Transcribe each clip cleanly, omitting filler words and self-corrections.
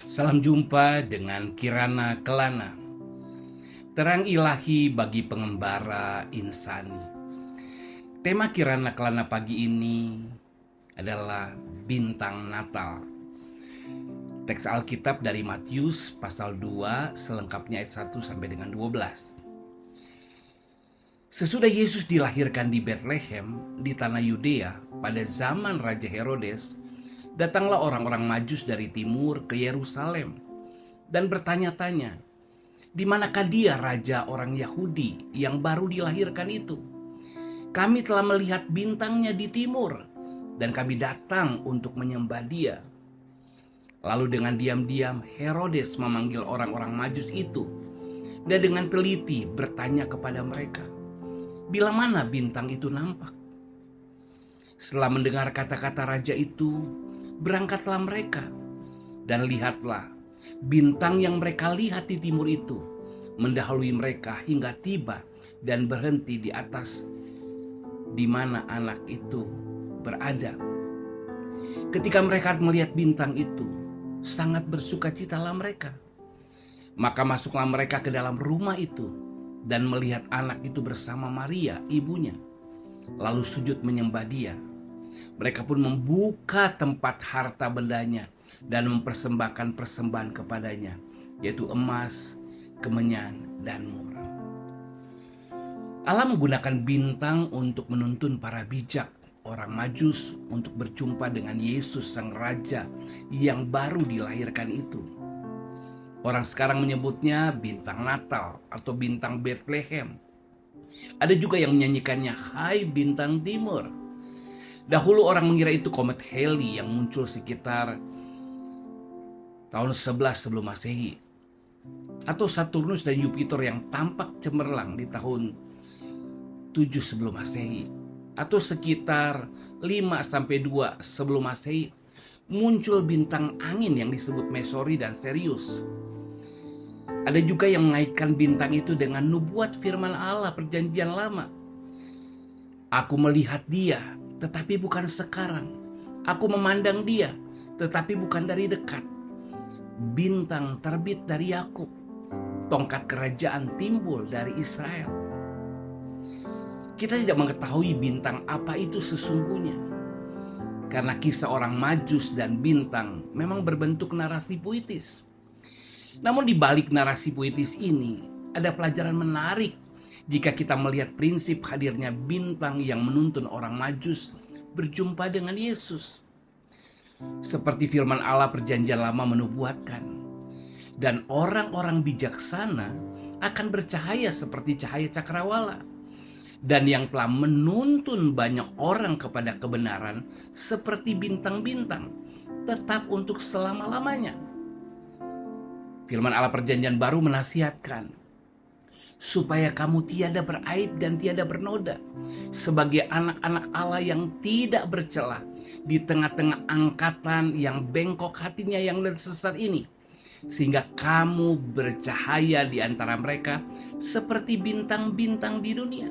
Salam jumpa dengan Kirana Kelana. Terang ilahi bagi pengembara insani. Tema Kirana Kelana pagi ini adalah bintang Natal. Teks Alkitab dari Matius pasal 2 selengkapnya ayat 1 sampai dengan 12. Sesudah Yesus dilahirkan di Betlehem di tanah Yudea pada zaman Raja Herodes, datanglah orang-orang Majus dari timur ke Yerusalem dan bertanya-tanya, di manakah dia raja orang Yahudi yang baru dilahirkan itu? Kami telah melihat bintangnya di timur dan kami datang untuk menyembah dia. Lalu dengan diam-diam Herodes memanggil orang-orang Majus itu dan dengan teliti bertanya kepada mereka, bila mana bintang itu nampak? Setelah mendengar kata-kata raja itu, berangkatlah mereka, dan lihatlah, bintang yang mereka lihat di timur itu mendahului mereka hingga tiba dan berhenti di atas di mana anak itu berada. Ketika mereka melihat bintang itu, sangat bersukacitalah mereka. Maka masuklah mereka ke dalam rumah itu dan melihat anak itu bersama Maria, ibunya, lalu sujud menyembah dia. Mereka pun membuka tempat harta bendanya dan mempersembahkan persembahan kepadanya, yaitu emas, kemenyan, dan mur. Allah menggunakan bintang untuk menuntun para bijak, orang Majus, untuk berjumpa dengan Yesus sang Raja yang baru dilahirkan itu. Orang sekarang menyebutnya bintang Natal atau bintang Bethlehem. Ada juga yang menyanyikannya Hai Bintang Timur. Dahulu orang mengira itu komet Halley yang muncul sekitar tahun 11 sebelum Masehi, atau Saturnus dan Jupiter yang tampak cemerlang di tahun 7 sebelum Masehi, atau sekitar 5-2 sebelum Masehi muncul bintang angin yang disebut Mesori dan Sirius. Ada juga yang mengaitkan bintang itu dengan nubuat firman Allah perjanjian lama. Aku melihat dia, tetapi bukan sekarang. Aku memandang dia, tetapi bukan dari dekat. Bintang terbit dari Yakub, tongkat kerajaan timbul dari Israel. Kita tidak mengetahui bintang apa itu sesungguhnya, karena kisah orang Majus dan bintang memang berbentuk narasi puitis. Namun di balik narasi puitis ini ada pelajaran menarik jika kita melihat prinsip hadirnya bintang yang menuntun orang Majus berjumpa dengan Yesus. Seperti firman Allah perjanjian lama menubuatkan, dan orang-orang bijaksana akan bercahaya seperti cahaya cakrawala, dan yang telah menuntun banyak orang kepada kebenaran seperti bintang-bintang tetap untuk selama-lamanya. Firman Allah perjanjian baru menasihatkan supaya kamu tiada beraib dan tiada bernoda sebagai anak-anak Allah yang tidak bercela di tengah-tengah angkatan yang bengkok hatinya yang sesat ini, sehingga kamu bercahaya di antara mereka seperti bintang-bintang di dunia.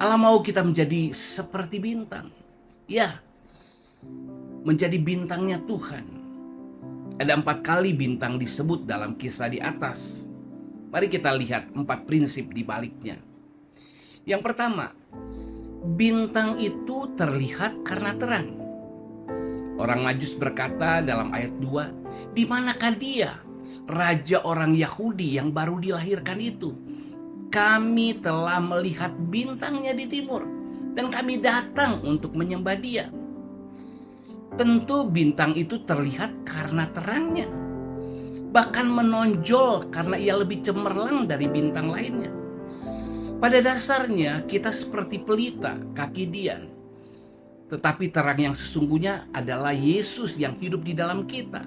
Allah mau kita menjadi seperti bintang, ya, menjadi bintangnya Tuhan. Ada 4 kali bintang disebut dalam kisah di atas. Mari kita lihat 4 prinsip di baliknya. Yang pertama, bintang itu terlihat karena terang. Orang Majus berkata dalam ayat 2, di manakah dia, raja orang Yahudi yang baru dilahirkan itu? Kami telah melihat bintangnya di timur dan kami datang untuk menyembah dia. Tentu bintang itu terlihat karena terangnya, bahkan menonjol karena ia lebih cemerlang dari bintang lainnya. Pada dasarnya kita seperti pelita kaki Dian, tetapi terang yang sesungguhnya adalah Yesus yang hidup di dalam kita.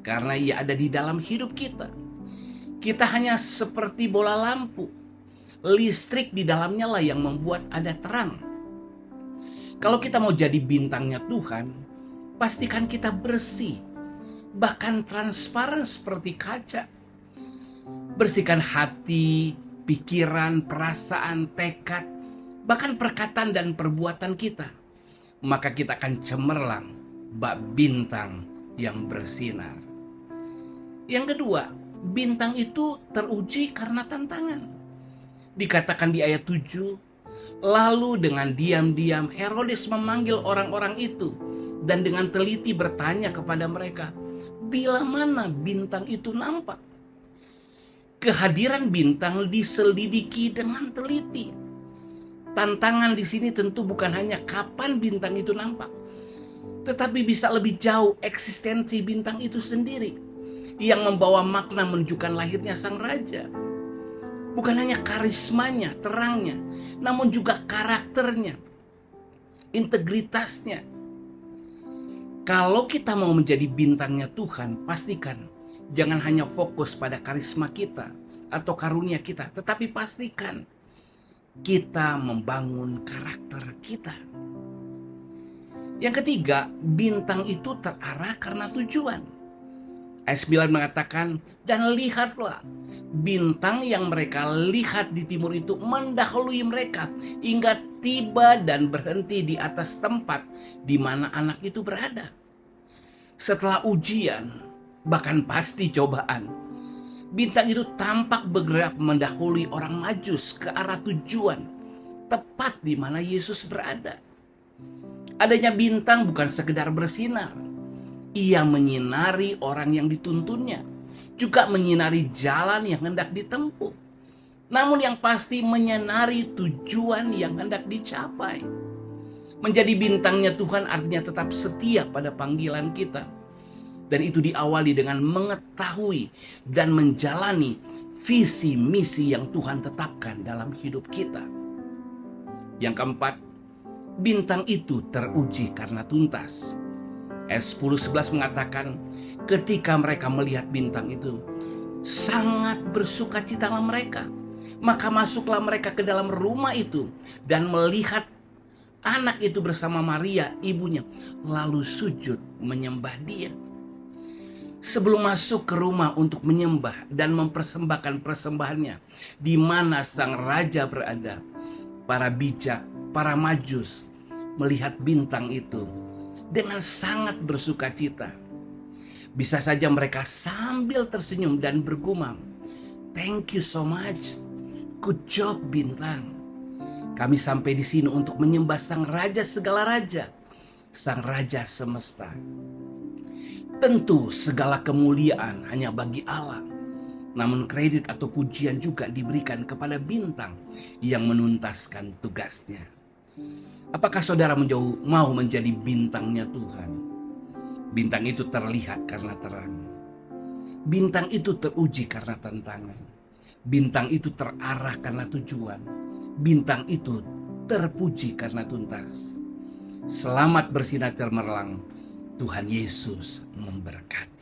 Karena ia ada di dalam hidup kita, kita hanya seperti bola lampu. Listrik di dalamnya lah yang membuat ada terang. Kalau kita mau jadi bintangnya Tuhan, pastikan kita bersih, bahkan transparan seperti kaca. Bersihkan hati, pikiran, perasaan, tekad, bahkan perkataan dan perbuatan kita. Maka kita akan cemerlang bak bintang yang bersinar. Yang kedua, bintang itu teruji karena tantangan. Dikatakan di ayat 7, lalu dengan diam-diam Herodes memanggil orang-orang itu dan dengan teliti bertanya kepada mereka, bila mana bintang itu nampak? Kehadiran bintang diselidiki dengan teliti. Tantangan di sini tentu bukan hanya kapan bintang itu nampak, tetapi bisa lebih jauh eksistensi bintang itu sendiri yang membawa makna menunjukkan lahirnya sang raja. Bukan hanya karismanya, terangnya, namun juga karakternya, integritasnya. Kalau kita mau menjadi bintangnya Tuhan, pastikan jangan hanya fokus pada karisma kita atau karunia kita, tetapi pastikan kita membangun karakter kita. Yang ketiga, bintang itu terarah karena tujuan. Ayat 9 mengatakan, dan lihatlah, bintang yang mereka lihat di timur itu mendahului mereka hingga tiba dan berhenti di atas tempat di mana anak itu berada. Setelah ujian, bahkan pasti cobaan, bintang itu tampak bergerak mendahului orang Majus ke arah tujuan, tepat di mana Yesus berada. Adanya bintang bukan sekedar bersinar, ia menyinari orang yang dituntunnya, juga menyinari jalan yang hendak ditempuh. Namun yang pasti menyinari tujuan yang hendak dicapai. Menjadi bintangnya Tuhan artinya tetap setia pada panggilan kita. Dan itu diawali dengan mengetahui dan menjalani visi misi yang Tuhan tetapkan dalam hidup kita. Yang keempat, bintang itu teruji karena tuntas. Ayat 10-11 mengatakan, ketika mereka melihat bintang itu, sangat bersukacitalah mereka. Maka masuklah mereka ke dalam rumah itu dan melihat anak itu bersama Maria, ibunya, lalu sujud menyembah dia. Sebelum masuk ke rumah untuk menyembah dan mempersembahkan persembahannya di mana sang raja berada, para bijak, para Majus melihat bintang itu dengan sangat bersukacita. Bisa saja mereka sambil tersenyum dan bergumam, thank you so much, good job bintang. Kami sampai di sini untuk menyembah sang raja segala raja, sang raja semesta. Tentu segala kemuliaan hanya bagi Allah, namun kredit atau pujian juga diberikan kepada bintang yang menuntaskan tugasnya. Apakah saudara mau menjadi bintangnya Tuhan? Bintang itu terlihat karena terang. Bintang itu teruji karena tantangan. Bintang itu terarah karena tujuan. Bintang itu terpuji karena tuntas. Selamat bersinar cemerlang. Tuhan Yesus memberkati.